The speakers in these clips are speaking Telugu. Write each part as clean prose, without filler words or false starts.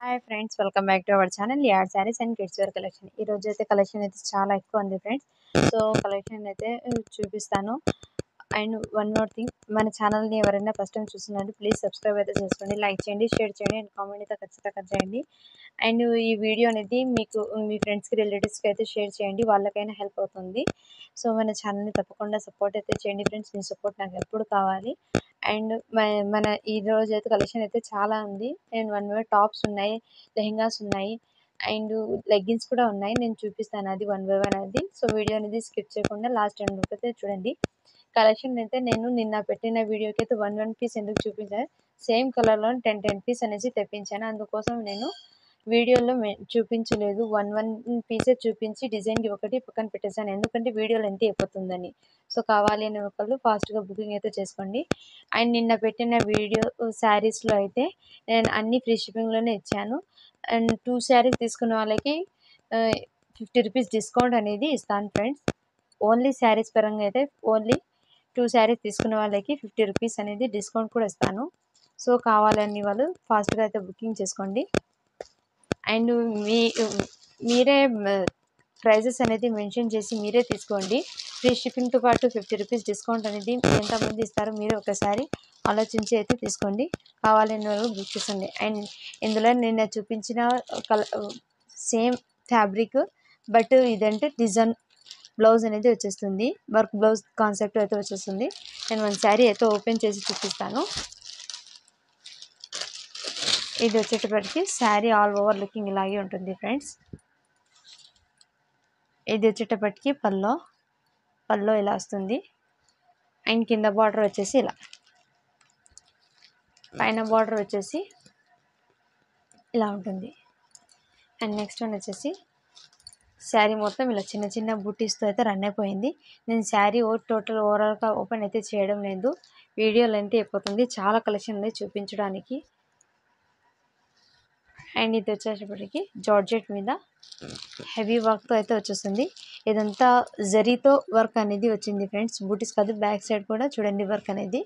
Hi friends, welcome back to our channel ad saris and kids wear collection. ఈ రోజు అయితే కలెక్షన్ అయితే చాలా ఎక్కువ ఉంది ఫ్రెండ్స్. సో కలెక్షన్ అయితే చూపిస్తాను. అండ్ వన్ మోర్ థింగ్, మన ఛానల్ని ఎవరైనా ఫస్ట్ టైం చూస్తున్నారు ప్లీజ్ సబ్స్క్రైబ్ అయితే చేసుకోండి, లైక్ చేయండి, షేర్ చేయండి అండ్ కామెంట్ అయితే ఖచ్చితంగా చేయండి. అండ్ ఈ వీడియో అనేది మీకు మీ ఫ్రెండ్స్కి రిలేటివ్స్కి అయితే షేర్ చేయండి, వాళ్ళకైనా హెల్ప్ అవుతుంది. సో మన ఛానల్ని తప్పకుండా సపోర్ట్ అయితే చేయండి ఫ్రెండ్స్, మీ సపోర్ట్ నాకు ఎప్పుడు కావాలి. అండ్ మన ఈ రోజు అయితే కలెక్షన్ అయితే చాలా ఉంది. అండ్ వన్ వే టాప్స్ ఉన్నాయి, లెహెంగాస్ ఉన్నాయి అండ్ లెగ్గిన్స్ కూడా ఉన్నాయి. నేను చూపిస్తాను అది వన్ బై వన్ అనేది. సో వీడియో అనేది స్కిప్ చేయకుండా లాస్ట్ ఎండ్ వరకు అయితే చూడండి. కలెక్షన్ అయితే నేను నిన్న పెట్టిన వీడియోకి అయితే వన్ పీస్ ఎందుకు చూపించాను, సేమ్ కలర్లో 10 పీస్ అనేసి తెప్పించాను. అందుకోసం నేను వీడియోలో చూపించలేదు, వన్ పీసే చూపించి డిజైన్కి ఒకటి పక్కన పెట్టేశాను, ఎందుకంటే వీడియోలో ఎంత అయిపోతుందని. సో కావాలి అనే ఒకళ్ళు ఫాస్ట్గా బుకింగ్ అయితే చేసుకోండి. అండ్ నిన్న పెట్టిన వీడియో శారీస్లో అయితే నేను అన్ని ఫ్రీ షిప్పింగ్లోనే ఇచ్చాను. అండ్ 2 శారీస్ తీసుకున్న వాళ్ళకి 50 రూపీస్ డిస్కౌంట్ అనేది ఇస్తాను ఫ్రెండ్స్. ఓన్లీ శారీస్ పరంగా అయితే ఓన్లీ 2 శారీస్ తీసుకున్న వాళ్ళకి 50 రూపీస్ అనేది డిస్కౌంట్ కూడా ఇస్తాను. సో కావాలని వాళ్ళు ఫాస్ట్గా అయితే బుకింగ్ చేసుకోండి. అండ్ మీరే ప్రైజెస్ అనేది మెన్షన్ చేసి మీరే తీసుకోండి. ఫ్రీ షిప్పింగ్తో పాటు 50 రూపీస్ డిస్కౌంట్ అనేది ఎంతమంది ఇస్తారో మీరే ఒకసారి ఆలోచించి అయితే తీసుకోండి, కావాలని వాళ్ళు బుక్ చేసుకోండి. అండ్ ఇందులో నేను చూపించిన సేమ్ ఫ్యాబ్రిక్, బట్ ఇదంటే డిజైన్ బ్లౌజ్ అనేది వచ్చేస్తుంది, వర్క్ బ్లౌజ్ కాన్సెప్ట్ అయితే వచ్చేస్తుంది. నేను వన్ శారీ అయితే ఓపెన్ చేసి చూపిస్తాను. ఇది వచ్చేటప్పటికి శారీ ఆల్ ఓవర్ లుకింగ్ ఇలాగే ఉంటుంది ఫ్రెండ్స్. ఇది వచ్చేటప్పటికి పల్లో ఇలా వస్తుంది. అండ్ కింద బార్డర్ వచ్చేసి ఇలా, పైన బార్డర్ వచ్చేసి ఇలా ఉంటుంది. అండ్ నెక్స్ట్ వన్ వచ్చేసి శారీ మొత్తం ఇలా చిన్న చిన్న బుట్టీస్తో అయితే రన్ అయిపోయింది. నేను శారీ టోటల్ ఓవరాల్గా ఓపెన్ అయితే చేయడం లేదు, వీడియో లెంత్ అయిపోతుంది, చాలా కలెక్షన్ ఉంది చూపించడానికి. అండ్ ఇది వచ్చేటప్పటికి జార్జెట్ మీద హెవీ వర్క్తో అయితే వచ్చేస్తుంది. ఇదంతా జరీతో వర్క్ అనేది వచ్చింది ఫ్రెండ్స్, బూటీస్ కాదు, బ్యాక్ సైడ్ కూడా చూడండి వర్క్ అనేది.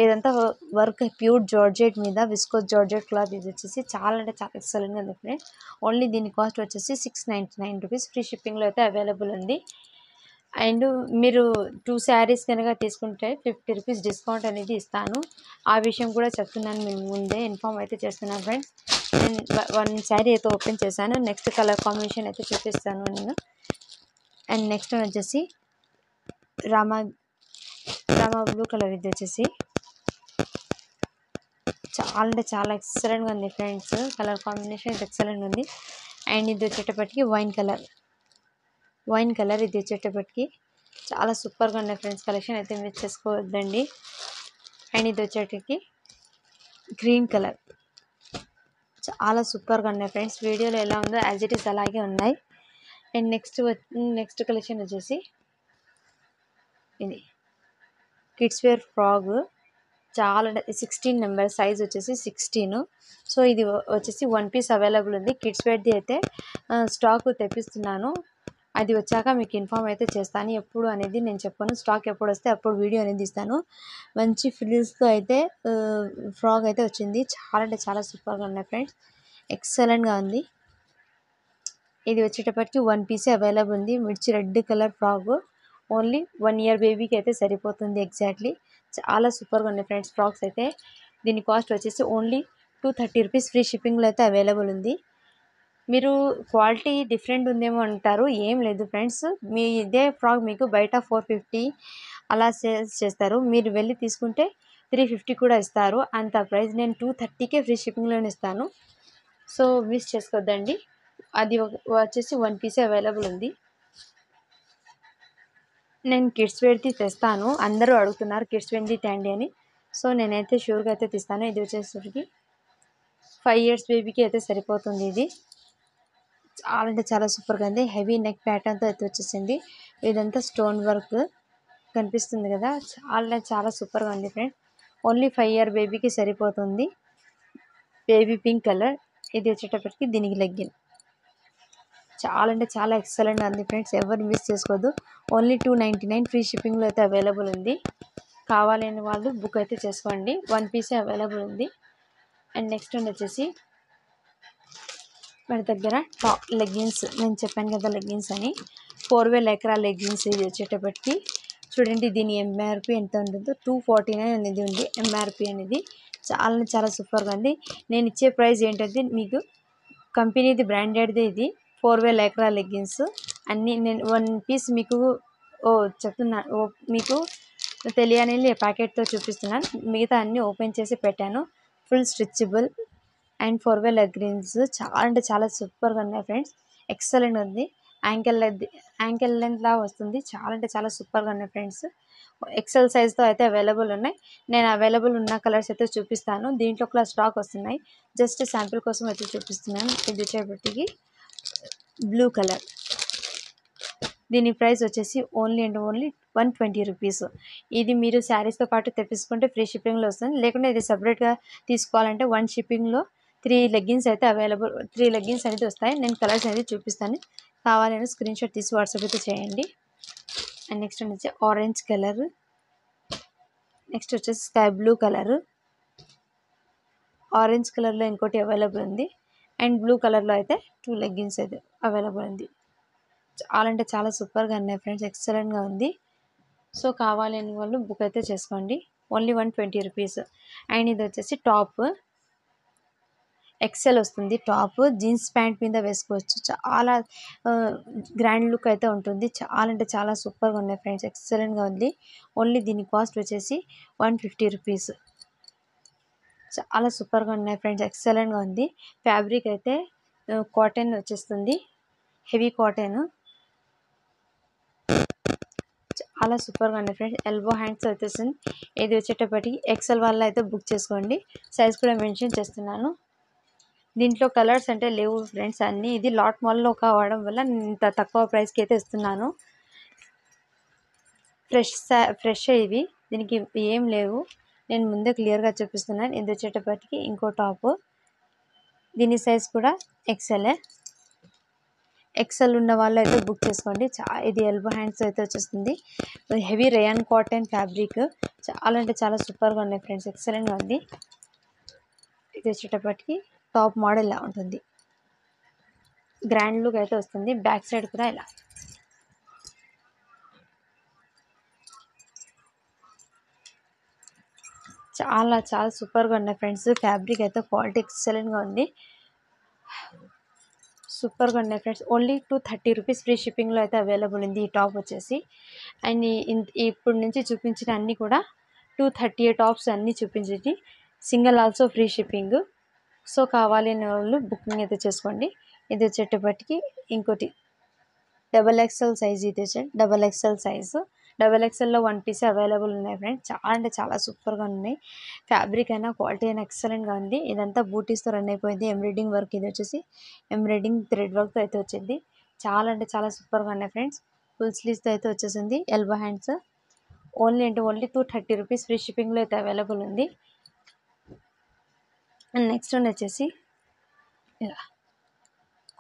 ఇదంతా వర్క్ ప్యూర్ జార్జెట్ మీద విస్కోస్ జార్జెట్ క్లాత్. ఇది వచ్చేసి చాలా అంటే చాలా ఎక్సలెంట్గా ఉంది ఫ్రెండ్స్. ఓన్లీ దీని కాస్ట్ వచ్చేసి 699 రూపీస్, ఫ్రీ షిప్పింగ్లో అయితే అవైలబుల్ ఉంది. అండ్ మీరు 2 శారీస్ కనుక తీసుకుంటే 50 రూపీస్ డిస్కౌంట్ అనేది ఇస్తాను, ఆ విషయం కూడా చెప్తున్నాను, మేము ముందే ఇన్ఫామ్ అయితే చేస్తున్నాను ఫ్రెండ్స్. నేను వన్ శారీ అయితే ఓపెన్ చేశాను, నెక్స్ట్ కలర్ కాంబినేషన్ అయితే చూపిస్తాను నేను. అండ్ నెక్స్ట్ వచ్చేసి రామా బ్లూ కలర్. ఇది వచ్చేసి చాలా అంటే చాలా ఎక్సలెంట్గా ఉంది ఫ్రెండ్స్, కలర్ కాంబినేషన్ ఇది ఎక్సలెంట్ ఉంది. అండ్ ఇది వచ్చేటప్పటికి వైన్ కలర్ ఇది వచ్చేటప్పటికి చాలా సూపర్గా ఉన్నాయి ఫ్రెండ్స్, కలెక్షన్ అయితే మిస్ చేసుకోవద్దండి. అండ్ ఇది వచ్చేటప్పటికి గ్రీన్ కలర్ చాలా సూపర్గా ఉన్నాయి ఫ్రెండ్స్, వీడియోలో ఎలా ఉందో యాజ్ ఇట్ ఈస్ అలాగే ఉన్నాయి. అండ్ నెక్స్ట్ కలెక్షన్ వచ్చేసి ఇది కిడ్స్ వేర్ ఫ్రాగ్, చాలా 16 నెంబర్ సైజ్ వచ్చేసి 16. సో ఇది వచ్చేసి 1 పీస్ అవైలబుల్ ఉంది. కిడ్స్ వేర్ది అయితే స్టాక్ తెప్పిస్తున్నాను, అది వచ్చాక మీకు ఇన్ఫామ్ అయితే చేస్తాను. ఎప్పుడు అనేది నేను చెప్పాను, స్టాక్ ఎప్పుడు వస్తే అప్పుడు వీడియో అనేది ఇస్తాను. మంచి ఫ్రిల్స్తో అయితే ఫ్రాక్ అయితే వచ్చింది, చాలా అంటే చాలా సూపర్గా ఉన్నాయి ఫ్రెండ్స్, ఎక్సలెంట్గా ఉంది. ఇది వచ్చేటప్పటికి 1 పీసే అవైలబుల్ ఉంది. మిర్చి red colour frock, only 1 year బేబీకి అయితే సరిపోతుంది ఎగ్జాక్ట్లీ. చాలా సూపర్గా ఉన్నాయి ఫ్రెండ్స్ ఫ్రాక్స్ అయితే. దీని కాస్ట్ వచ్చేసి ఓన్లీ 230 రూపీస్, ఫ్రీ షిప్పింగ్లో అయితే అవైలబుల్ ఉంది. మీరు క్వాలిటీ డిఫరెంట్ ఉందేమో అంటారు, ఏం లేదు ఫ్రెండ్స్, మీ ఇదే ఫ్రాక్ మీకు బయట 450 అలా సేల్స్ చేస్తారు, మీరు వెళ్ళి తీసుకుంటే 350 కూడా ఇస్తారు. అంత ప్రైస్ నేను 230కే ఫ్రీ షిప్పింగ్లోనే ఇస్తాను, సో మిస్ చేసుకోవద్దండి. అది వచ్చేసి 1 పీసే అవైలబుల్ ఉంది. నేను కిడ్స్ వేర్ది తెస్తాను, అందరూ అడుగుతున్నారు కిడ్స్ వేర్ది తేండి అని, సో నేనైతే షూర్గా అయితే తీస్తాను. ఇది వచ్చేసరికి 5 ఇయర్స్ బేబీకి అయితే సరిపోతుంది. ఇది చాలా అంటే చాలా సూపర్గా ఉంది, హెవీ నెక్ ప్యాటర్న్తో అయితే వచ్చేసింది. ఇదంతా స్టోన్ వర్క్ కనిపిస్తుంది కదా, చాలా చాలా సూపర్గా ఉంది ఫ్రెండ్. ఓన్లీ 5 ఇయర్ బేబీకి సరిపోతుంది, బేబీ పింక్ కలర్. ఇది వచ్చేటప్పటికి దీనికి లెగ్గిన్, చాలా అంటే చాలా ఎక్సలెంట్గా ఉంది ఫ్రెండ్స్, ఎవరు మిస్ చేసుకోవద్దు. ఓన్లీ 299 ఫ్రీ షిప్పింగ్లో అయితే అవైలబుల్ ఉంది, కావాలని వాళ్ళు బుక్ అయితే చేసుకోండి, 1 పీసే అవైలబుల్ ఉంది. అండ్ నెక్స్ట్ వన్ వచ్చేసి మన దగ్గర టాప్ లెగ్గిన్స్, నేను చెప్పాను కదా లెగ్గిన్స్ అని, 4 వే లైక్రా లెగ్గిన్స్. ఇది వచ్చేటప్పటికి చూడండి, దీని ఎంఆర్పి ఎంత ఉంటుందో 249 అనేది ఉంది ఎంఆర్పి అనేది. చాలా సూపర్గా ఉంది. నేను ఇచ్చే ప్రైస్ ఏంటంటే మీకు కంపెనీది బ్రాండెడ్ది. ఇది 4 వే లైక్రా లెగ్గిన్స్ అన్నీ. నేను 1 పీస్ మీకు చెప్తున్నాను, మీకు తెలియని ప్యాకెట్తో చూపిస్తున్నాను. మిగతా అన్నీ ఓపెన్ చేసి పెట్టాను. Full stretchable and 4 way leggings చాలా సూపర్గా ఉన్నాయి ఫ్రెండ్స్. ఎక్సలెంట్ ఉంది. యాంకిల్ లెంత్ లా వస్తుంది. చాలా సూపర్గా ఉన్నాయి ఫ్రెండ్స్. ఎక్సెల్ సైజ్తో అయితే అవైలబుల్ ఉన్నాయి. నేను అవైలబుల్ ఉన్న కలర్స్ అయితే చూపిస్తాను. దీంట్లో కూడా స్టాక్ వస్తున్నాయి. జస్ట్ శాంపిల్ కోసం అయితే చూపిస్తున్నాను. ఇది వచ్చేటప్పటికి బ్లూ కలర్. దీని ప్రైస్ వచ్చేసి ఓన్లీ 120 రూపీస్. ఇది మీరు శారీస్తో పాటు తెప్పించుకుంటే ఫ్రీ షిప్పింగ్లో వస్తుంది. లేకుంటే ఇది సపరేట్గా తీసుకోవాలంటే 1 షిప్పింగ్లో 3 లెగ్గిన్స్ అయితే అవైలబుల్. 3 లెగ్గిన్స్ అనేది వస్తాయి. నేను కలర్స్ అనేది చూపిస్తాను. కావాలని స్క్రీన్ షాట్ తీసి వాట్సాప్ అయితే చేయండి. అండ్ నెక్స్ట్ వచ్చి ఆరెంజ్ కలర్. నెక్స్ట్ వచ్చేసి స్కై బ్లూ కలర్. ఆరెంజ్ కలర్లో ఇంకోటి అవైలబుల్ ఉంది. అండ్ బ్లూ కలర్లో అయితే 2 లెగ్గిన్స్ అయితే అవైలబుల్ ఉంది. చాలా సూపర్గా ఉన్నాయి ఫ్రెండ్స్. ఎక్సలెంట్గా ఉంది. సో కావాలి అని వాళ్ళు బుక్ అయితే చేసుకోండి. Only 120 rupees. అండ్ ఇది వచ్చేసి టాప్ ఎక్సెల్ వస్తుంది. టాప్ జీన్స్ ప్యాంట్ మీద వేసుకోవచ్చు. చాలా గ్రాండ్ లుక్ అయితే ఉంటుంది. చాలా సూపర్గా ఉన్నాయి ఫ్రెండ్స్. ఎక్సలెంట్గా ఉంది. ఓన్లీ దీని కాస్ట్ వచ్చేసి 150 రూపీస్. చాలా సూపర్గా ఉన్నాయి ఫ్రెండ్స్. ఎక్సలెంట్గా ఉంది. ఫ్యాబ్రిక్ అయితే కాటన్ వచ్చేస్తుంది. Heavy cotton. చాలా సూపర్గా ఉన్నాయి ఫ్రెండ్స్. ఎల్బో హ్యాండ్స్ వచ్చేసింది. ఇది వచ్చేటప్పటికి ఎక్సెల్ వల్ల అయితే బుక్ చేసుకోండి. సైజ్ కూడా మెన్షన్ చేస్తున్నాను. దీంట్లో కలర్స్ అంటే లేవు ఫ్రెండ్స్ అన్నీ. ఇది లాట్ మాల్లో కావడం వల్ల నేను ఇంత తక్కువ ప్రైస్కి అయితే ఇస్తున్నాను. ఫ్రెష్ ఇవి. దీనికి ఏం లేవు. నేను ముందే క్లియర్గా చూపిస్తున్నాను. ఇది వచ్చేటప్పటికి ఇంకో టాప్. దీని సైజ్ కూడా ఎక్సెల్ ఉన్న వాళ్ళు అయితే బుక్ చేసుకోండి. ఇది ఎల్బో హ్యాండ్స్ అయితే వచ్చేస్తుంది. Heavy rayon cotton fabric. చాలా సూపర్గా ఉన్నాయి ఫ్రెండ్స్. ఎక్సలెంట్గా ఉంది. ఇది వచ్చేటప్పటికి టాప్ మోడల్ ఇలా ఉంటుంది. గ్రాండ్ లుక్ అయితే వస్తుంది. బ్యాక్ సైడ్ కూడా ఇలా. చాలా సూపర్గా ఉన్నాయి ఫ్రెండ్స్. ఫ్యాబ్రిక్ అయితే క్వాలిటీ ఎక్సలెంట్గా ఉంది. సూపర్గా ఉన్నాయి ఫ్రెండ్స్. ఓన్లీ 230 రూపీస్ ఫ్రీ షిప్పింగ్లో అయితే అవైలబుల్ ఉంది ఈ టాప్ వచ్చేసి. అండ్ ఇప్పుడు నుంచి చూపించిన అన్నీ కూడా 230 టాప్స్ అన్నీ చూపించేది. Single also free shipping. So కావాలి అనే వాళ్ళు బుకింగ్ అయితే చేసుకోండి. ఇది వచ్చేటప్పటికి ఇంకోటి XXL సైజ్. ఇది వచ్చి XXL సైజు. XXLలో 1 పీస్ అవైలబుల్ ఉన్నాయి ఫ్రెండ్స్. చాలా సూపర్గా ఉన్నాయి. ఫ్యాబ్రిక్ అయినా క్వాలిటీ అయినా ఎక్సలెంట్గా ఉంది. ఇదంతా బూటీస్తో రన్ అయిపోయింది. Embroidering work. ఇది వచ్చేసి ఎంబ్రాయిడింగ్ థ్రెడ్ వర్క్తో అయితే వచ్చింది. చాలా సూపర్గా ఉన్నాయి ఫ్రెండ్స్. ఫుల్ స్లీవ్స్తో అయితే వచ్చేసింది. Elbow hands. Only 230 rupees free షిప్పింగ్లో అయితే అవైలబుల్ ఉంది. అండ్ నెక్స్ట్ వన్ వచ్చేసి ఇలా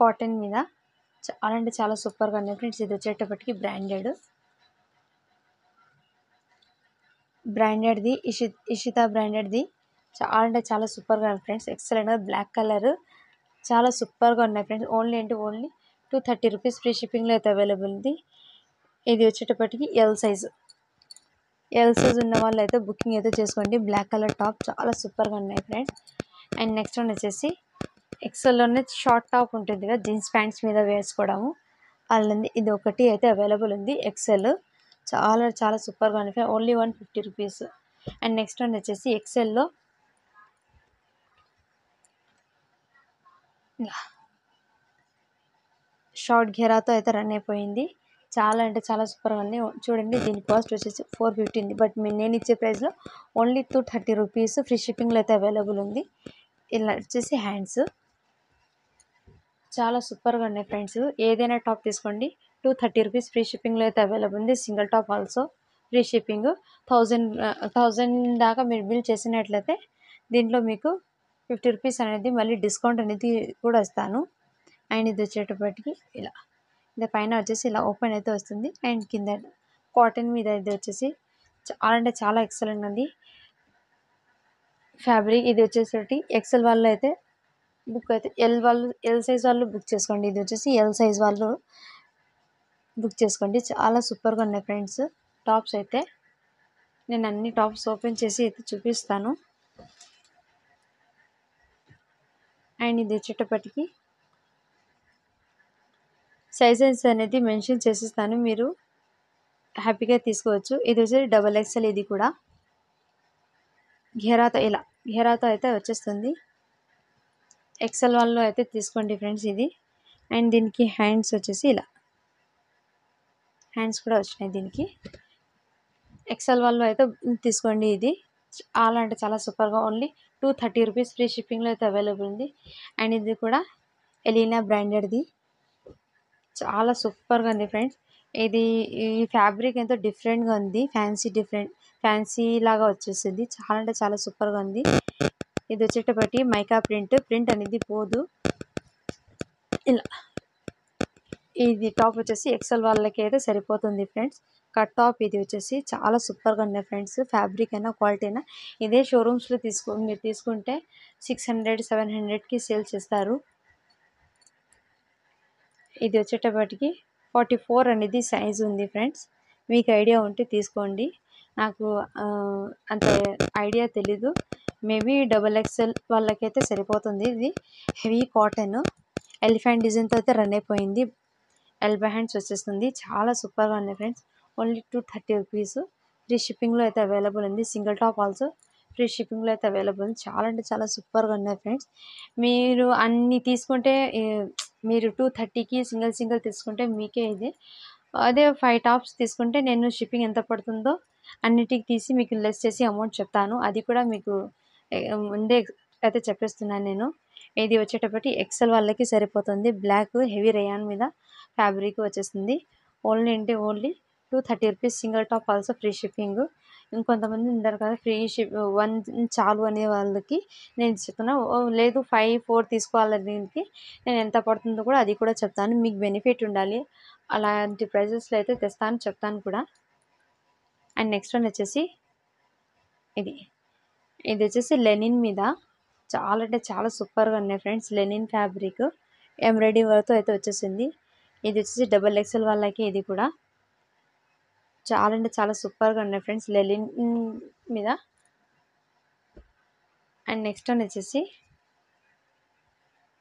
కాటన్ మీద చాలా సూపర్గా ఉన్నాయి ఫ్రెండ్స్. ఇది వచ్చేటప్పటికి బ్రాండెడ్ది ఇషితా బ్రాండెడ్ది. చాలా సూపర్గా ఉన్నాయి ఫ్రెండ్స్. ఎక్సలెంట్గా బ్లాక్ కలర్. చాలా సూపర్గా ఉన్నాయి ఫ్రెండ్స్. ఓన్లీ 230 రూపీస్ ఫ్రీ షిప్పింగ్లో అయితే అవైలబుల్ ఉంది. ఇది వచ్చేటప్పటికి ఎల్ సైజ్ ఉన్న వాళ్ళు అయితే బుకింగ్ అయితే చేసుకోండి. బ్లాక్ కలర్ టాప్ చాలా సూపర్గా ఉన్నాయి ఫ్రెండ్స్. అండ్ నెక్స్ట్ వన్ వచ్చేసి ఎక్సెల్లోనే షార్ట్ టాప్ ఉంటుంది కదా, జీన్స్ ప్యాంట్స్ మీద వేసుకోవడము అలాంటి. ఇది ఒకటి అయితే అవైలబుల్ ఉంది ఎక్సెల్. చాలా సూపర్గా ఉంది. Only 150 rupees. And next one వచ్చేసి ఎక్సెల్లో షార్ట్ ఘెరాతో అయితే రన్ అయిపోయింది. చాలా సూపర్గా ఉంది. చూడండి, దీని కాస్ట్ వచ్చేసి 450 ఉంది. బట్ నేను ఇచ్చే ప్రైస్లో ఓన్లీ 230 రూపీస్ ఫ్రీ షిప్పింగ్లో అయితే అవైలబుల్ ఉంది. ఇలా వచ్చేసి హ్యాండ్స్. చాలా సూపర్గా ఉన్నాయి ఫ్రెండ్స్. ఏదైనా టాప్ తీసుకోండి. 230 రూపీస్ ఫ్రీ షిప్పింగ్లో అయితే అవైలబుల్ ఉంది. Single top also free shipping. 1000 దాకా మీరు బిల్ చేసినట్లయితే దీంట్లో మీకు 50 రూపీస్ అనేది మళ్ళీ డిస్కౌంట్ అనేది కూడా ఇస్తాను. అండ్ ఇది వచ్చేటప్పటికి ఇలా. ఇది పైన వచ్చేసి ఇలా ఓపెన్ అయితే వస్తుంది. అండ్ కింద కాటన్ మీద ఇది వచ్చేసి చాలా ఎక్సలెంట్ ఉంది ఫ్యాబ్రిక్. ఇది వచ్చేసరికి ఎక్సెల్ వాళ్ళు అయితే బుక్ అయితే ఎల్ సైజ్ వాళ్ళు బుక్ చేసుకోండి. ఇది వచ్చేసి ఎల్ సైజ్ వాళ్ళు బుక్ చేసుకోండి. చాలా సూపర్గా ఉన్నాయి ఫ్రెండ్స్ టాప్స్ అయితే. నేను అన్ని టాప్స్ ఓపెన్ చేసి అయితే చూపిస్తాను. అండ్ ఇది వచ్చేటప్పటికి సైజెస్ అనేది మెన్షన్ చేసిస్తాను, మీరు హ్యాపీగా తీసుకోవచ్చు. ఇది వచ్చేసి XXL. ఇది కూడా ఘేరాతో అయితే వచ్చేస్తుంది. ఎక్సెల్ వాళ్ళు అయితే తీసుకోండి ఫ్రెండ్స్ ఇది. అండ్ దీనికి హ్యాండ్స్ వచ్చేసి ఇలా హ్యాండ్స్ కూడా వచ్చినాయి దీనికి. ఎక్సెల్ వాళ్ళు అయితే తీసుకోండి. ఇది చాలా అంటే చాలా సూపర్గా, ఓన్లీ 230 రూపీస్ ఫ్రీ షిప్పింగ్లో అయితే అవైలబుల్ ఉంది. అండ్ ఇది కూడా ఎలీనా బ్రాండెడ్ది, చాలా సూపర్గా ఉంది ఫ్రెండ్స్. ఇది ఈ ఫ్యాబ్రిక్ ఎంతో డిఫరెంట్గా ఉంది, ఫ్యాన్సీ లాగా వచ్చేసింది. చాలా అంటే చాలా సూపర్గా ఉంది. ఇది వచ్చేటప్పటి మైకా ప్రింట్ అనేది పోదు. ఇలా ఇది టాప్ వచ్చేసి ఎక్సెల్ వాళ్ళకి అయితే సరిపోతుంది ఫ్రెండ్స్. కట్ టాప్ ఇది వచ్చేసి చాలా సూపర్గా ఉన్నాయి ఫ్రెండ్స్. ఫ్యాబ్రిక్ అయినా క్వాలిటీ అయినా ఇదే షోరూమ్స్లో మీరు తీసుకుంటే 600-700కి సేల్ చేస్తారు. ఇది వచ్చేటప్పటికి 44 అనేది సైజ్ ఉంది ఫ్రెండ్స్. మీకు ఐడియా ఉంటే తీసుకోండి, నాకు అంత ఐడియా తెలీదు. మేబీ XXL వాళ్ళకైతే సరిపోతుంది. ఇది హెవీ కాటన్ ఎలిఫెంట్ డిజైన్తో అయితే రన్ అయిపోయింది. ఎల్బో హ్యాండ్స్ వచ్చేస్తుంది. చాలా సూపర్గా ఉంది ఫ్రెండ్స్. ఓన్లీ 230 రూపీస్ ఫ్రీ షిప్పింగ్లో అయితే అవైలబుల్ ఉంది. సింగిల్ టాప్ ఆల్సో ఫ్రీ షిప్పింగ్లో అయితే అవైలబుల్ ఉంది. చాలా అంటే చాలా సూపర్గా ఉన్నాయి ఫ్రెండ్స్. మీరు అన్ని తీసుకుంటే మీరు 230కి సింగిల్ తీసుకుంటే మీకే ఇది. అదే 5 టాప్స్ తీసుకుంటే నేను షిప్పింగ్ ఎంత పడుతుందో అన్నిటికి తీసి మీకు లెస్ చేసి అమౌంట్ చెప్తాను. అది కూడా మీకు ముందే అయితే చెప్పేస్తున్నాను నేను. ఇది వచ్చేటప్పటి ఎక్సెల్ వాళ్ళకి సరిపోతుంది. బ్లాక్ హెవీ రేయాన్ మీద ఫ్యాబ్రిక్ వచ్చేస్తుంది. Only 230 rupees single top also free shipping. ఇంకొంతమంది ఉంటారు కదా ఫ్రీ వన్ చాలు అనే వాళ్ళకి నేను చెప్తున్నా. లేదు 5-4 తీసుకోవాలి దీనికి నేను ఎంత పడుతుందో కూడా అది కూడా చెప్తాను. మీకు బెనిఫిట్ ఉండాలి, అలాంటి ప్రైజెస్లో అయితే తెస్తాను, చెప్తాను కూడా. అండ్ నెక్స్ట్ వన్ వచ్చేసి ఇది వచ్చేసి లెనిన్ మీద చాలా అంటే చాలా సూపర్గా ఉన్నాయి ఫ్రెండ్స్. లెనిన్ ఫ్యాబ్రిక్ ఎంబ్రాయిడరీ వర్క్తో అయితే వచ్చేసింది. ఇది వచ్చేసి XXL వాళ్ళకి ఇది కూడా చాలా అంటే చాలా సూపర్గా ఉన్నాయి ఫ్రెండ్స్ లెనిన్ మీద. అండ్ నెక్స్ట్ వన్ వచ్చేసి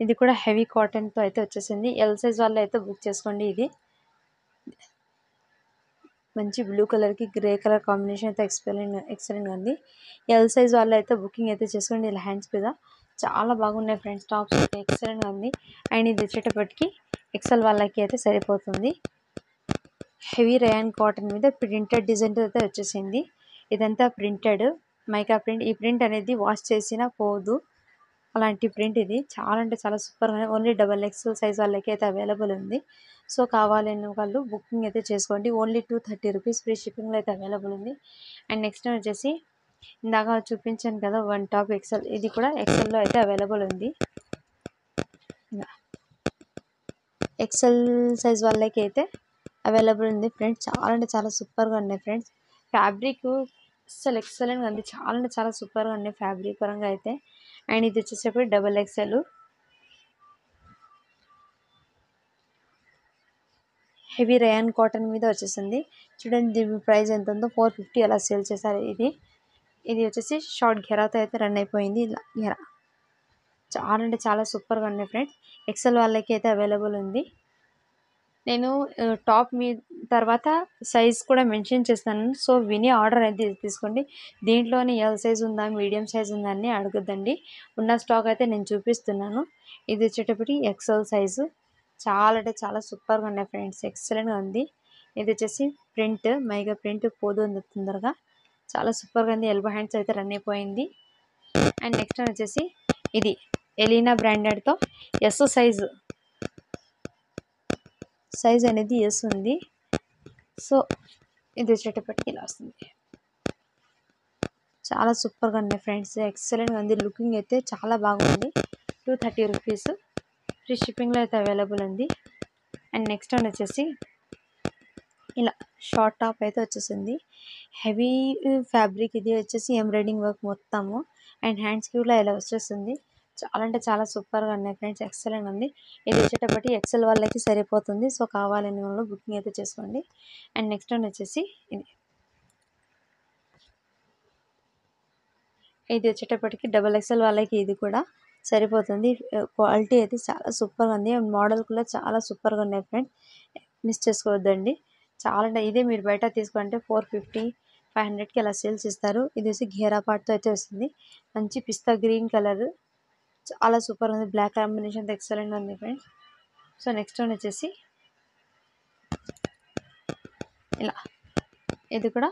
ఇది కూడా హెవీ కాటన్తో అయితే వచ్చేసింది. ఎల్ సైజ్ వాళ్ళు అయితే బుక్ చేసుకోండి. ఇది మంచి బ్లూ కలర్కి గ్రే కలర్ కాంబినేషన్ అయితే ఎక్సలెంట్గా ఉంది. ఎల్ సైజ్ వాళ్ళు అయితే బుకింగ్ అయితే చేసుకోండి. ఇలా హ్యాండ్స్ మీద చాలా బాగున్నాయి ఫ్రెండ్స్. టాప్స్ అయితే ఎక్సలెంట్గా ఉంది. అండ్ ఇది వచ్చేటప్పటికి ఎక్సెల్ వాళ్ళకి అయితే సరిపోతుంది. హెవీ రేయాన్ కాటన్ మీద ప్రింటెడ్ డిజైన్ అయితే వచ్చేసింది. ఇదంతా ప్రింటెడ్ మైకా ప్రింట్. ఈ ప్రింట్ అనేది వాష్ చేసినా పోదు, అలాంటి ప్రింట్. ఇది చాలా అంటే చాలా సూపర్గా, ఓన్లీ XXL సైజ్ వాళ్ళకి అయితే అవైలబుల్ ఉంది. సో కావాలని వాళ్ళు బుకింగ్ అయితే చేసుకోండి. ఓన్లీ 230 రూపీస్ ఫ్రీ షిప్పింగ్లో అయితే అవైలబుల్ ఉంది. అండ్ నెక్స్ట్ వచ్చేసి ఇందాక చూపించాను కదా వన్ టాప్ ఎక్సెల్, ఇది కూడా ఎక్సెల్లో అయితే అవైలబుల్ ఉంది. ఎక్సెల్ సైజ్ వాళ్ళకి అయితే అవైలబుల్ ఉంది ఫ్రెండ్స్. చాలా అంటే చాలా సూపర్గా ఉన్నాయి ఫ్రెండ్స్. ఫ్యాబ్రిక్ అసలు ఎక్సలెంట్గా ఉంది. చాలా అంటే చాలా సూపర్గా ఉన్నాయి ఫ్యాబ్రిక్ పరంగా అయితే. అండ్ ఇది వచ్చేసరికి XXL హెవీ రేయాన్ కాటన్ మీద వచ్చేసింది. చూడండి దీని ప్రైస్ ఎంత ఉందో, 450 అలా సేల్ చేశారు. ఇది వచ్చేసి షార్ట్ ఘెరాతో అయితే రన్ అయిపోయింది. ఇలా ఘెరా చాలా అంటే చాలా సూపర్గా ఉన్నాయి ఫ్రెండ్స్. ఎక్సెల్ వాళ్ళకి అయితే అవైలబుల్ ఉంది. నేను టాప్ మీ తర్వాత సైజ్ కూడా మెన్షన్ చేస్తాను, సో విని ఆర్డర్ అయితే తీసుకోండి. దీంట్లోనే ఎల్ సైజ్ ఉందా మీడియం సైజ్ ఉందా అని అడగద్దండి, ఉన్న స్టాక్ అయితే నేను చూపిస్తున్నాను. ఇది వచ్చేటప్పటి ఎక్సెల్ సైజు. చాలా అంటే చాలా సూపర్గా ఉన్నాయి ఫ్రెండ్స్, ఎక్సలెంట్గా ఉంది. ఇది వచ్చేసి ప్రింట్ మైగా ప్రింట్ పోదు ఉంది తొందరగా, చాలా సూపర్గా ఉంది. ఎల్బో హ్యాండ్స్ అయితే రన్ అయిపోయింది. అండ్ నెక్స్ట్ వచ్చేసి ఇది ఎలీనా బ్రాండెడ్తో ఎస్ సైజ్ అనేది ఎస్ ఉంది. సో ఇది వచ్చేటప్పటికి ఇలా వస్తుంది. చాలా సూపర్గా ఉన్నాయి ఫ్రెండ్స్, ఎక్సలెంట్గా ఉంది. లుకింగ్ అయితే చాలా బాగుంది. 230 రూపీస్ ఫ్రీ షిప్పింగ్లో అయితే అవైలబుల్ ఉంది. అండ్ నెక్స్ట్ వన్ వచ్చేసి ఇలా షార్ట్ టాప్ అయితే వచ్చేసింది. హెవీ ఫ్యాబ్రిక్, ఇది వచ్చేసి ఎంబ్రాయిడింగ్ వర్క్ మొత్తము. అండ్ హ్యాండ్స్కి కూడా ఇలా వచ్చేస్తుంది. చాలా అంటే చాలా సూపర్గా ఉన్నాయి ఫ్రెండ్స్, ఎక్సలెంట్ ఉంది. ఇది వచ్చేటప్పటికి ఎక్సెల్ వాళ్ళకి సరిపోతుంది. సో కావాలని వాళ్ళు బుకింగ్ అయితే చేసుకోండి. అండ్ నెక్స్ట్ వన్ వచ్చేసి ఇది వచ్చేటప్పటికి డబల్ ఎక్సెల్ వాళ్ళకి ఇది కూడా సరిపోతుంది. క్వాలిటీ అయితే చాలా సూపర్గా ఉంది. మోడల్ కూడా చాలా సూపర్గా ఉన్నాయి ఫ్రెండ్స్, మిస్ చేసుకోవద్దండి. చాలా అంటే ఇదే మీరు బయట తీసుకుంటే 450 500కి అలా సేల్స్ ఇస్తారు. ఇది వచ్చి ఘేరా పార్ట్తో అయితే వస్తుంది. మంచి పిస్తా గ్రీన్ కలర్, చాలా సూపర్ ఉంది. బ్లాక్ కాంబినేషన్ ఎక్సలెంట్ ఉంది ఫ్రెండ్స్. సో నెక్స్ట్ వన్ వచ్చేసి ఇలా, ఇది కూడా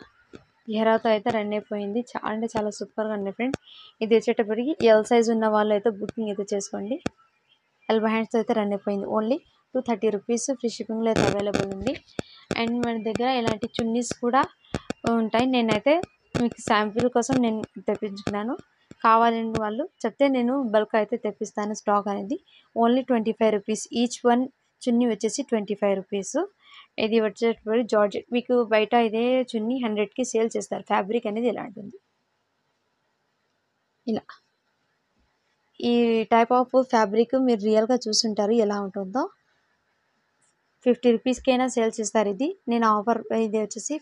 ఘెరాతో అయితే రన్ అయిపోయింది. చాలా అంటే చాలా సూపర్గా ఉంది ఫ్రెండ్స్. ఇది వచ్చేటప్పటికి ఎల్ సైజ్ ఉన్న వాళ్ళు అయితే బుకింగ్ అయితే చేసుకోండి. ఎల్బో హ్యాండ్స్ అయితే రన్ అయిపోయింది. ఓన్లీ 230 రూపీస్ ఫ్రీ షిప్పింగ్లో అయితే అవైలబుల్ ఉంది. అండ్ మన దగ్గర ఇలాంటి చున్నీస్ కూడా ఉంటాయి. నేనైతే మీకు శాంపిల్ కోసం నేను తెప్పించుకున్నాను. కావాలని వాళ్ళు చెప్తే నేను బల్క్ అయితే తెప్పిస్తాను. స్టాక్ అనేది ఓన్లీ 25 రూపీస్ ఈచ్ వన్. చున్నీ వచ్చేసి 25 రూపీస్. ఇది వచ్చేటప్పుడు జార్జెట్, మీకు బయట ఇదే చున్నీ 100కి సేల్ చేస్తారు. ఫ్యాబ్రిక్ అనేది ఇలా ఉంటుంది. ఇలా ఈ టైప్ ఆఫ్ ఫ్యాబ్రిక్ మీరు రియల్గా చూసుంటారు ఎలా ఉంటుందో. 50 రూపీస్కైనా సేల్స్ ఇస్తారు. ఇది నేను ఆఫర్, ఇది వచ్చేసి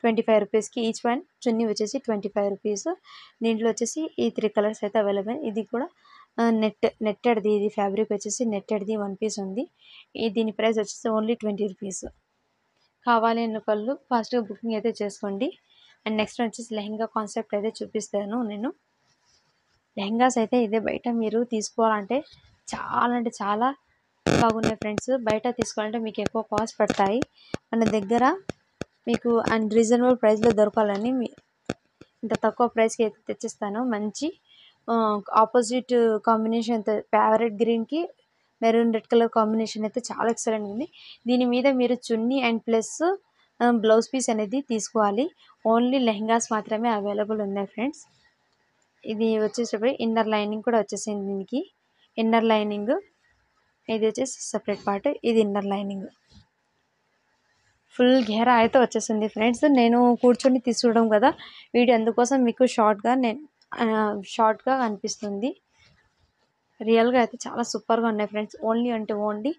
25 రూపీస్కి ఈచ్ వన్. చున్నీ వచ్చేసి 25 రూపీస్. దీంట్లో వచ్చేసి ఈ 3 కలర్స్ అయితే అవైలబుల్. ఇది కూడా నెట్టెడ్ది, ఇది ఫ్యాబ్రిక్ వచ్చేసి నెట్టెడ్ది 1 పీస్ ఉంది. దీని ప్రైస్ వచ్చేసి ఓన్లీ 20 రూపీస్. కావాలి అన్న వాళ్ళు ఫాస్ట్గా బుకింగ్ అయితే చేసుకోండి. అండ్ నెక్స్ట్ వచ్చేసి లెహంగా కాన్సెప్ట్ అయితే చూపిస్తాను నేను. లెహంగాస్ అయితే ఇదే బయట మీరు తీసుకోవాలంటే చాలా అంటే చాలా బాగున్నాయి ఫ్రెండ్స్. బయట తీసుకోవాలంటే మీకు ఎక్కువ కాస్ట్ పడతాయి. మన దగ్గర మీకు అండ్ రీజనబుల్ ప్రైస్లో దొరకాలని ఇంత తక్కువ ప్రైస్కి అయితే తెచ్చిస్తాను. మంచి ఆపోజిట్ కాంబినేషన్, ప్యారెట్ గ్రీన్కి మెరూన్ రెడ్ కలర్ కాంబినేషన్ అయితే చాలా ఎక్సలెంట్ ఉంది. దీని మీద మీరు చున్నీ అండ్ ప్లస్ బ్లౌజ్ పీస్ అనేది తీసుకోవాలి. ఓన్లీ లెహంగాస్ మాత్రమే అవైలబుల్ ఉన్నాయి ఫ్రెండ్స్. ఇది వచ్చేటప్పుడు ఇన్నర్ లైనింగ్ కూడా వచ్చేసింది. దీనికి ఇన్నర్ లైనింగ్, ఇది వచ్చేసి సపరేట్ పార్ట్, ఇది ఇన్నర్ లైనింగ్. ఫుల్ ఘేరా అయితే వచ్చేసింది ఫ్రెండ్స్. నేను కూర్చొని తీసుకోవడం కదా వీడియో, అందుకోసం మీకు షార్ట్గా అనిపిస్తుంది. రియల్గా అయితే చాలా సూపర్గా ఉన్నాయి ఫ్రెండ్స్. ఓన్లీ అంటే ఓన్లీ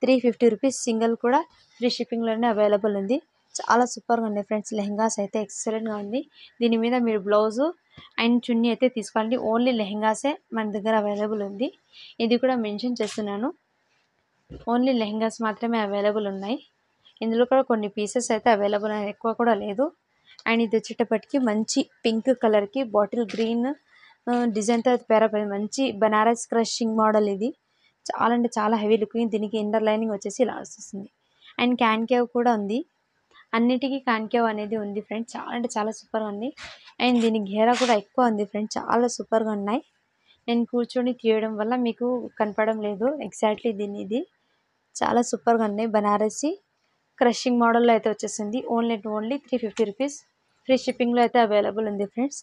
350 రూపీస్. సింగిల్ కూడా ఫ్రీ షిప్పింగ్లోనే అవైలబుల్ ఉంది. చాలా సూపర్గా ఉన్నాయి ఫ్రెండ్స్. లెహంగాస్ అయితే ఎక్సలెంట్గా ఉంది. దీని మీద మీరు బ్లౌజు అండ్ చున్నీ అయితే తీసుకోండి. ఓన్లీ లెహంగాసే మన దగ్గర అవైలబుల్ ఉంది. ఇది కూడా మెన్షన్ చేస్తున్నాను, ఓన్లీ లెహంగాస్ మాత్రమే అవైలబుల్ ఉన్నాయి. ఇందులో కూడా కొన్ని పీసెస్ అయితే అవైలబుల్ ఉన్నాయి, ఎక్కువ కూడా లేదు. అండ్ ఇది వచ్చేటప్పటికి మంచి పింక్ కలర్కి బాటిల్ గ్రీన్ డిజైన్తో పేరపోయింది. మంచి బనారస్ క్రషింగ్ మోడల్. ఇది చాలా అంటే చాలా హెవీ లుకింగ్. దీనికి ఇన్నర్ లైనింగ్ వచ్చేసి ఇలా వస్తుంది. అండ్ క్యాన్కేవ్ కూడా ఉంది. అన్నిటికీ క్యాన్కేవ్ అనేది ఉంది ఫ్రెండ్స్. చాలా అంటే చాలా సూపర్గా ఉంది. అండ్ దీని ఘేరా కూడా ఎక్కువ ఉంది ఫ్రెండ్స్, చాలా సూపర్గా ఉన్నాయి. నేను కూర్చొని తీయడం వల్ల మీకు కనపడడం లేదు ఎగ్జాక్ట్లీ. ఇది చాలా సూపర్గా ఉన్నాయి. బనారసి క్రషింగ్ మోడల్లో అయితే వచ్చేసింది. Only 350 rupees. ఫ్రీ షిప్పింగ్లో అయితే అవైలబుల్ ఉంది ఫ్రెండ్స్.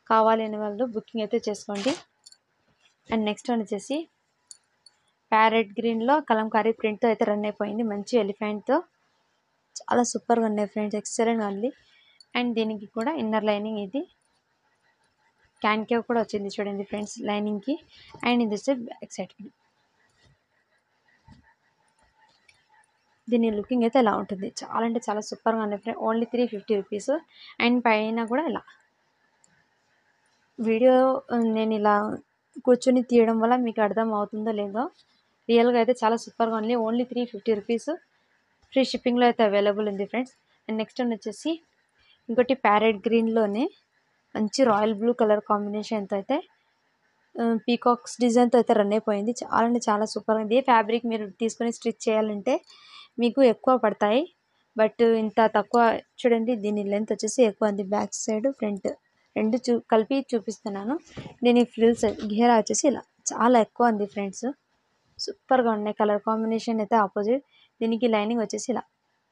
కావాలి అనే వాళ్ళు బుకింగ్ అయితే చేసుకోండి. అండ్ నెక్స్ట్ వన్ వచ్చేసి ప్యారెట్ గ్రీన్లో కలంకారీ ప్రింట్తో అయితే రన్ అయిపోయింది. మంచి ఎలిఫెంట్తో చాలా సూపర్గా ఉన్నాయి ఫ్రెండ్స్, ఎక్సలెంట్ ఉంది. అండ్ దీనికి కూడా ఇన్నర్ లైనింగ్, ఇది క్యాన్కేవ్ కూడా వచ్చింది చూడండి ఫ్రెండ్స్ లైనింగ్కి. అండ్ ఇది వచ్చి బ్యాక్ సైడ్. దీని లుకింగ్ అయితే ఎలా ఉంటుంది, చాలా అంటే చాలా సూపర్గా ఉంది ఫ్రెండ్. Only 350 rupees. అండ్ పైన కూడా ఇలా వీడియో నేను ఇలా కూర్చొని తీయడం వల్ల మీకు అర్థం అవుతుందో లేదో, రియల్గా అయితే చాలా సూపర్గా ఉంది. Only 350 rupees. ఫ్రీ షిప్పింగ్లో అయితే అవైలబుల్ ఉంది ఫ్రెండ్స్. అండ్ నెక్స్ట్ వన్ వచ్చేసి ఇంకోటి ప్యారెట్ గ్రీన్లోనే మంచి రాయల్ బ్లూ కలర్ కాంబినేషన్తో అయితే పీకాక్స్ డిజైన్తో అయితే రన్ అయిపోయింది. చాలా అంటే చాలా సూపర్గా ఉంది. ఫ్యాబ్రిక్ మీరు తీసుకొని స్టిచ్ చేయాలంటే మీకు ఎక్కువ పడతాయి, బట్ ఇంత తక్కువ. చూడండి దీని లెంత్ వచ్చేసి ఎక్కువ ఉంది. బ్యాక్ సైడ్ ఫ్రంట్ రెండు కలిపి చూపిస్తున్నాను. దీని ఫ్రిల్స్ ఘేరా వచ్చేసి ఇలా చాలా ఎక్కువ ఉంది ఫ్రెండ్స్, సూపర్గా ఉన్నాయి. కలర్ కాంబినేషన్ అయితే ఆపోజిట్. దీనికి లైనింగ్ వచ్చేసి ఇలా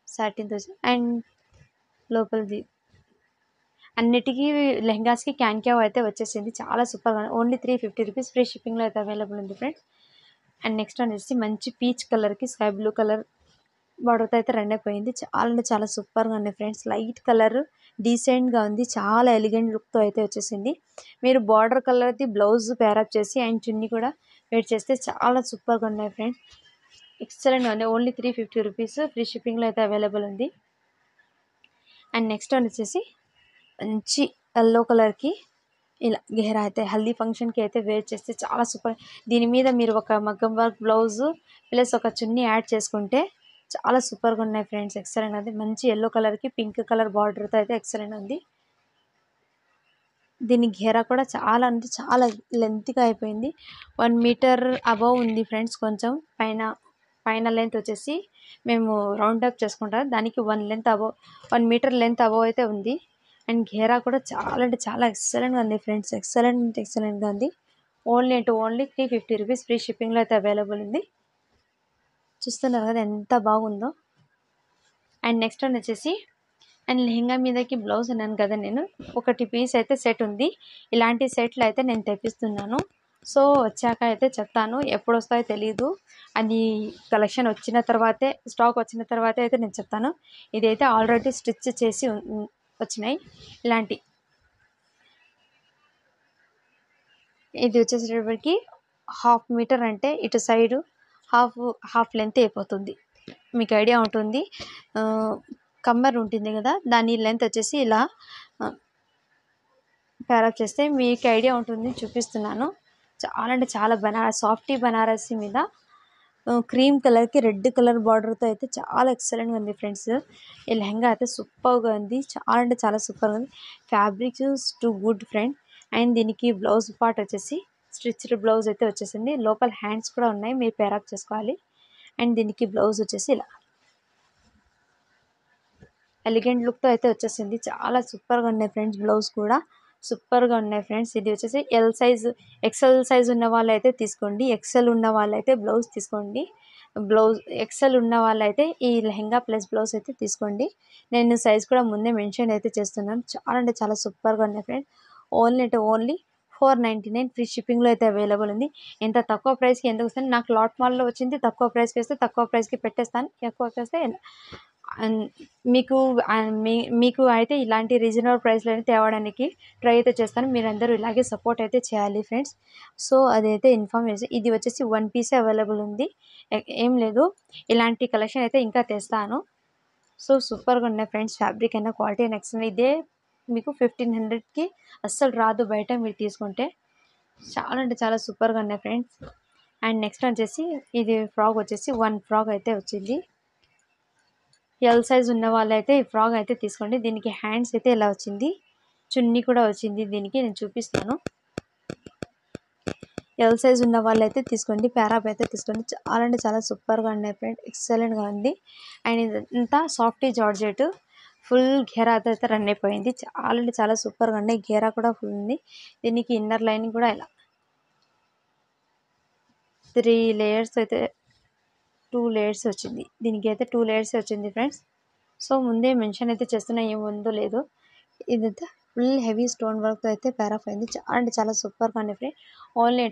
సాటిన్తో అండ్ లోపలిది అన్నిటికీ లెహంగాస్కి క్యాన్క్యావ్ అయితే వచ్చేసింది. చాలా సూపర్గా ఉంది. Only 350 rupees. ఫ్రీ షిప్పింగ్లో అయితే అవైలబుల్ ఉంది ఫ్రెండ్స్. అండ్ నెక్స్ట్ వచ్చేసి మంచి పీచ్ కలర్కి స్కై బ్లూ కలర్ బార్డర్తో అయితే రన్ అయిపోయింది. చాలా అంటే చాలా సూపర్గా ఉంది ఫ్రెండ్స్. లైట్ కలర్ డీసెంట్గా ఉంది, చాలా ఎలిగెంట్ లుక్తో అయితే వచ్చేసింది. మీరు బార్డర్ కలర్ది బ్లౌజ్ పేరప్ చేసి అండ్ చున్నీ కూడా వేర్ చేస్తే చాలా సూపర్గా ఉన్నాయి ఫ్రెండ్స్. ఎక్సలెంట్గా ఉంది. ఓన్లీ 350 రూపీస్, ఫ్రీ షిప్పింగ్లో అయితే అవైలబుల్ ఉంది. అండ్ నెక్స్ట్ వన్ వచ్చేసి మంచి ఎల్లో కలర్కి ఇలా గెహరా అయితే హల్దీ ఫంక్షన్కి అయితే వేర్ చేస్తే చాలా సూపర్. దీని మీద మీరు ఒక మగ్గం వర్క్ బ్లౌజ్ ప్లస్ ఒక చున్నీ యాడ్ చేసుకుంటే చాలా సూపర్గా ఉన్నాయి ఫ్రెండ్స్. ఎక్సలెంట్ ఉంది. మంచి ఎల్లో కలర్కి పింక్ కలర్ బార్డర్తో అయితే ఎక్సలెంట్ ఉంది. దీని ఘేరా కూడా చాలా అంటే చాలా లెంత్గా అయిపోయింది. 1 మీటర్ అబవ్ ఉంది ఫ్రెండ్స్. కొంచెం పైన లెంత్ వచ్చేసి మేము రౌండ్ అప్ చేసుకుంటాం, దానికి 1 మీటర్ లెంత్ అబవ్ అయితే ఉంది. అండ్ ఘేరా కూడా చాలా అంటే చాలా ఎక్సలెంట్గా ఉంది ఫ్రెండ్స్. ఎక్సలెంట్గా ఉంది. ఓన్లీ 350 రూపీస్, ఫ్రీ షిప్పింగ్లో అయితే అవైలబుల్ ఉంది. చూస్తున్నారు కదా ఎంత బాగుందో. అండ్ నెక్స్ట్ వన్ వచ్చేసి అండ్ లెహంగా మీదకి బ్లౌజ్ అన్నాను కదా, నేను ఒకటి పీస్ అయితే సెట్ ఉంది. ఇలాంటి సెట్లు అయితే నేను తెప్పిస్తున్నాను. సో వచ్చాక అయితే చెప్తాను, ఎప్పుడు వస్తాయో తెలీదు. అది కలెక్షన్ వచ్చిన తర్వాతే, స్టాక్ వచ్చిన తర్వాతే అయితే నేను చెప్తాను. ఇదైతే ఆల్రెడీ స్టిచ్ చేసి వచ్చినాయి ఇలాంటి. ఇది వచ్చేసేటప్పటికి 1/2 మీటర్ అంటే ఇటు సైడు హాఫ్ లెంత్ అయిపోతుంది. మీకు ఐడియా ఉంటుంది. కమ్మర్ ఉంటుంది కదా, దాని లెంత్ వచ్చేసి ఇలా ప్యారప్ చేస్తే మీకు ఐడియా ఉంటుంది. చూపిస్తున్నాను. చాలా అంటే చాలా సాఫ్టీ బనారసి మీద క్రీమ్ కలర్కి రెడ్ కలర్ బార్డర్తో అయితే చాలా ఎక్సలెంట్గా ఉంది ఫ్రెండ్స్. ఈ లెహంగా అయితే సూపర్గా ఉంది. చాలా అంటే చాలా సూపర్గా ఉంది. Fabric to good friend. And దీనికి బ్లౌజ్ పార్ట్ వచ్చేసి స్టిచ్డ్ బ్లౌజ్ అయితే వచ్చేసింది. లోపల హ్యాండ్స్ కూడా ఉన్నాయి, మీరు ప్యారప్ చేసుకోవాలి. అండ్ దీనికి బ్లౌజ్ వచ్చేసి ఇలా ఎలిగెంట్ లుక్తో అయితే వచ్చేసింది. చాలా సూపర్గా ఉన్నాయి ఫ్రెండ్స్. బ్లౌజ్ కూడా సూపర్గా ఉన్నాయి ఫ్రెండ్స్. ఇది వచ్చేసి ఎల్ సైజ్, ఎక్సెల్ సైజ్ ఉన్న వాళ్ళైతే తీసుకోండి. ఎక్సెల్ ఉన్న వాళ్ళైతే బ్లౌజ్ తీసుకోండి. ఎక్సెల్ ఉన్న వాళ్ళైతే ఈ లెహంగా ప్లస్ బ్లౌజ్ అయితే తీసుకోండి. నేను సైజ్ కూడా ముందే మెన్షన్ అయితే చేస్తున్నాను. చాలా అంటే చాలా సూపర్గా ఉన్నాయి ఫ్రెండ్స్. ఓన్లీ 499 ఫ్రీ షిప్పింగ్లో అయితే అవైలబుల్ ఉంది. ఎంత తక్కువ ప్రైస్కి ఎందుకు వస్తుంది? నాకు లాట్ మాల్లో వచ్చింది. తక్కువ ప్రైస్కి వస్తే తక్కువ ప్రైస్కి పెట్టేస్తాను, ఎక్కువకి వస్తే మీకు అయితే ఇలాంటి రీజనబుల్ ప్రైస్లో తేవడానికి ట్రై అయితే చేస్తాను. మీరందరూ ఇలాగే సపోర్ట్ అయితే చేయాలి ఫ్రెండ్స్. సో అదైతే ఇన్ఫార్మ్ చేసి, ఇది వచ్చేసి 1 పీసే అవైలబుల్ ఉంది, ఏం లేదు. ఇలాంటి కలెక్షన్ అయితే ఇంకా తెస్తాను. సో సూపర్గా ఉన్నాయి ఫ్రెండ్స్. ఫ్యాబ్రిక్ అయినా క్వాలిటీ అయినా ఎక్సలెంట్. ఇదే మీకు 1500కి అస్సలు రాదు బయట మీరు తీసుకుంటే. చాలా అంటే చాలా సూపర్గా ఉన్నాయి ఫ్రెండ్స్. అండ్ నెక్స్ట్ వచ్చేసి ఇది ఫ్రాక్ వచ్చేసి 1 ఫ్రాక్ అయితే వచ్చింది. ఎల్ సైజ్ ఉన్న వాళ్ళైతే ఈ ఫ్రాక్ అయితే తీసుకోండి. దీనికి హ్యాండ్స్ అయితే ఇలా వచ్చింది, చున్నీ కూడా వచ్చింది. దీనికి నేను చూపిస్తాను. ఎల్ సైజ్ ఉన్న వాళ్ళైతే తీసుకోండి, ప్యారాప్ అయితే తీసుకోండి. చాలా అంటే చాలా సూపర్గా ఉన్నాయి ఫ్రెండ్. ఎక్సలెంట్గా ఉంది. అండ్ ఇదంతా సాఫ్టీ జార్జెట్, ఫుల్ ఘేరా అయితే రన్ అయిపోయింది. చాలా అంటే చాలా సూపర్గా ఉన్నాయి. ఘేరా కూడా ఫుల్ ఉంది. దీనికి ఇన్నర్ లైనింగ్ కూడా ఇలా 3 లేయర్స్ అయితే 2 లేయర్స్ వచ్చింది. దీనికి అయితే 2 లేయర్స్ వచ్చింది ఫ్రెండ్స్. సో ముందే మెన్షన్ అయితే చేస్తున్నా, ఏముందో లేదో. ఇదంతా ఫుల్ హెవీ స్టోన్ వర్క్తో అయితే ప్యారప్ అయింది. చాలా అంటే చాలా సూపర్గా ఉంది ఫ్రెండ్. ఓన్లీ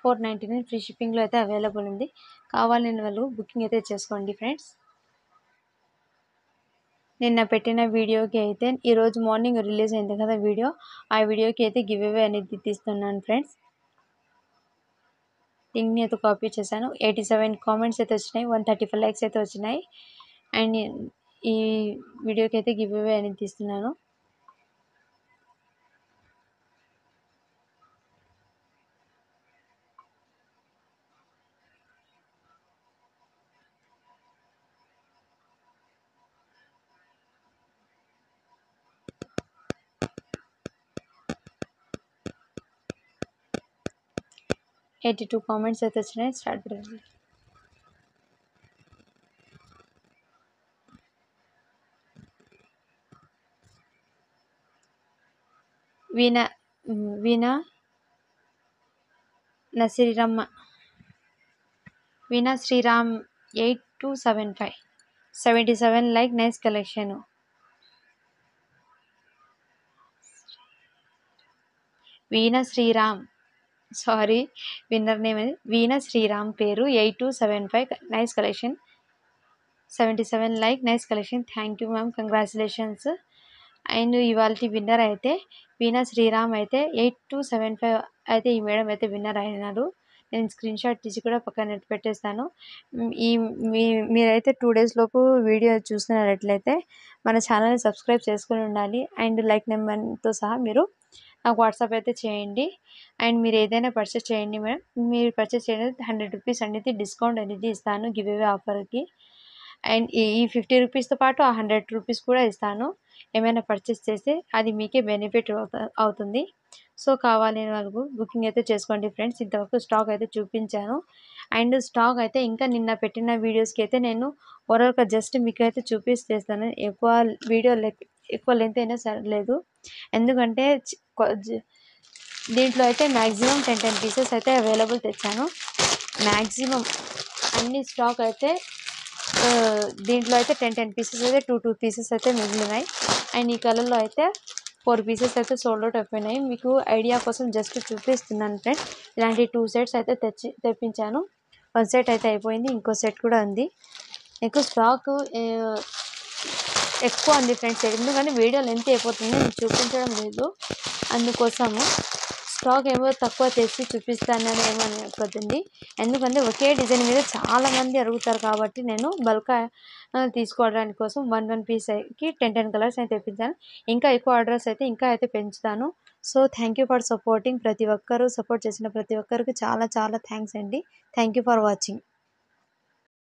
499 ఫ్రీ షిప్పింగ్లో అయితే అవైలబుల్ ఉంది. కావాలని వాళ్ళు బుకింగ్ అయితే చేసుకోండి ఫ్రెండ్స్. నిన్న పెట్టిన వీడియోకి అయితే ఈరోజు మార్నింగ్ రిలీజ్ అయింది కదా వీడియో, ఆ వీడియోకి అయితే గివ్ అవే అనేది తీస్తున్నాను ఫ్రెండ్స్. లింక్ని అయితే కాపీ చేశాను. 87 కామెంట్స్ అయితే వచ్చినాయి, 135 లైక్స్ అయితే వచ్చినాయి. అండ్ ఈ వీడియోకి అయితే గివ్ అవే అనేది తీస్తున్నాను. ఎయిటీ 82 కామెంట్స్ అయితే వచ్చినాయి. స్టార్ట్ చేయండి. వీణా శ్రీరామ్ 8275 77 లైక్ నైస్ కలెక్షన్. వీణా శ్రీరామ్, సారీ విన్నర్ నేమ్ అది వీణా శ్రీరామ్ పేరు. 8275 nice collection, 77 like nice collection. Thank you ma'am, congratulations. And ఇవాల్టి విన్నర్ అయితే వీణా శ్రీరామ్ అయితే 8275 అయితే ఈ మేడం అయితే విన్నర్ అయినారు. నేను స్క్రీన్ షాట్ తీసి కూడా పక్కన పెట్టేస్తాను. ఈ మీరైతే 2 డేస్ లోపు వీడియో చూస్తున్నట్లయితే మన ఛానల్ని సబ్స్క్రైబ్ చేసుకుని ఉండాలి. అండ్ లైక్ నెంబర్తో సహా మీరు నాకు వాట్సాప్ అయితే చేయండి. అండ్ మీరు ఏదైనా పర్చేస్ చేయండి మేడం. మీరు పర్చేస్ చేయడం 100 రూపీస్ అనేది డిస్కౌంట్ అనేది ఇస్తాను గివ్ అవే ఆఫర్కి. అండ్ ఈ 50 రూపీస్తో పాటు ఆ 100 రూపీస్ కూడా ఇస్తాను. ఏమైనా పర్చేస్ చేస్తే అది మీకే బెనిఫిట్ అవుతుంది. సో కావాలని వాళ్ళు బుకింగ్ అయితే చేసుకోండి ఫ్రెండ్స్. ఇంతవరకు స్టాక్ అయితే చూపించాను. అండ్ స్టాక్ అయితే ఇంకా నిన్న పెట్టిన వీడియోస్కి అయితే నేను ఓవరాల్గా జస్ట్ మీకు అయితే చూపిస్తేస్తాను. ఎక్కువ లెంత్ అయినా సరలేదు. ఎందుకంటే దీంట్లో అయితే మ్యాక్సిమం 10 పీసెస్ అయితే అవైలబుల్ తెచ్చాను. మ్యాక్సిమం అన్ని స్టాక్ అయితే దీంట్లో అయితే 10 పీసెస్ అయితే 2 పీసెస్ అయితే మిగిలినాయి. అండ్ ఈ కలర్లో అయితే 4 పీసెస్ అయితే సోల్డ్ అవుట్ అయిపోయినాయి. మీకు ఐడియా కోసం జస్ట్ చూపిస్తున్నాను ఫ్రెండ్స్. ఇలాంటి 2 సెట్స్ అయితే తెప్పించాను. 1 సెట్ అయితే అయిపోయింది, ఇంకో సెట్ కూడా ఉంది. ఎక్కువ స్టాక్ ఎక్కువ ఉంది ఫ్రెండ్స్. ఎందుకంటే వీడియో లెంత్ అయిపోతుంది, నేను చూపించడం లేదు. అందుకోసము స్టాక్ ఏమో తక్కువ తెచ్చి చూపిస్తానని ఏమనుకోతుంది. ఎందుకంటే ఒకే డిజైన్ మీద చాలామంది అడుగుతారు కాబట్టి నేను బల్క్ తీసుకోవడానికి కోసం 1 పీస్కి 10 కలర్స్ అయితే తెప్పించాను. ఇంకా ఎక్కువ ఆర్డర్స్ అయితే ఇంకా అయితే పెంచుతాను. So thank you for supporting. ప్రతి ఒక్కరూ సపోర్ట్ చేసిన ప్రతి ఒక్కరికి చాలా చాలా థ్యాంక్స్ అండి. Thank you for watching.